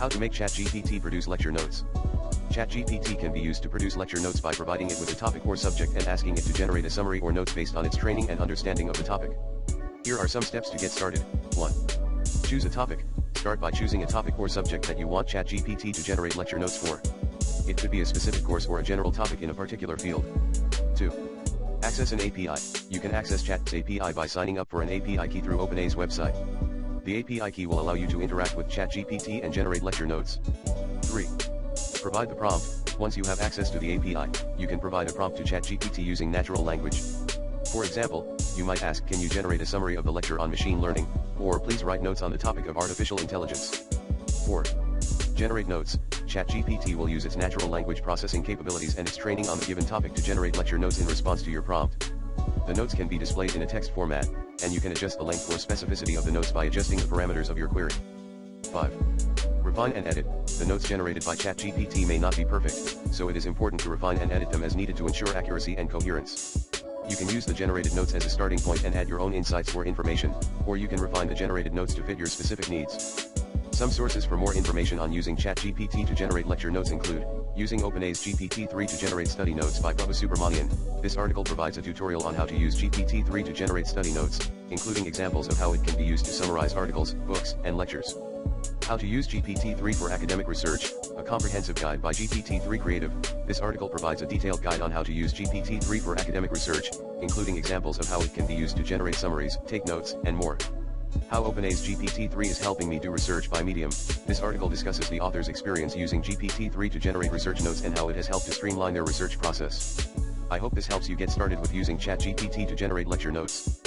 How to make ChatGPT produce lecture notes. ChatGPT can be used to produce lecture notes by providing it with a topic or subject and asking it to generate a summary or notes based on its training and understanding of the topic. Here are some steps to get started. 1. Choose a topic. Start by choosing a topic or subject that you want ChatGPT to generate lecture notes for. It could be a specific course or a general topic in a particular field. 2. Access an API. You can access Chat's API by signing up for an API key through OpenAI's website. The API key will allow you to interact with ChatGPT and generate lecture notes. 3. Provide the prompt. Once you have access to the API, you can provide a prompt to ChatGPT using natural language. For example, you might ask, can you generate a summary of the lecture on machine learning, or please write notes on the topic of artificial intelligence. 4. Generate notes. ChatGPT will use its natural language processing capabilities and its training on the given topic to generate lecture notes in response to your prompt. The notes can be displayed in a text format, and you can adjust the length or specificity of the notes by adjusting the parameters of your query. 5. Refine and edit. The notes generated by ChatGPT may not be perfect, so it is important to refine and edit them as needed to ensure accuracy and coherence. You can use the generated notes as a starting point and add your own insights or information, or you can refine the generated notes to fit your specific needs. Some sources for more information on using ChatGPT to generate lecture notes include, using OpenAI's GPT-3 to generate study notes by Prabhu Subramanian. This article provides a tutorial on how to use GPT-3 to generate study notes, including examples of how it can be used to summarize articles, books, and lectures. How to use GPT-3 for academic research, a comprehensive guide by GPT-3 Creative. This article provides a detailed guide on how to use GPT-3 for academic research, including examples of how it can be used to generate summaries, take notes, and more. How OpenAI's GPT-3 is helping me do research by Medium. This article discusses the author's experience using GPT-3 to generate research notes and how it has helped to streamline their research process. I hope this helps you get started with using ChatGPT to generate lecture notes.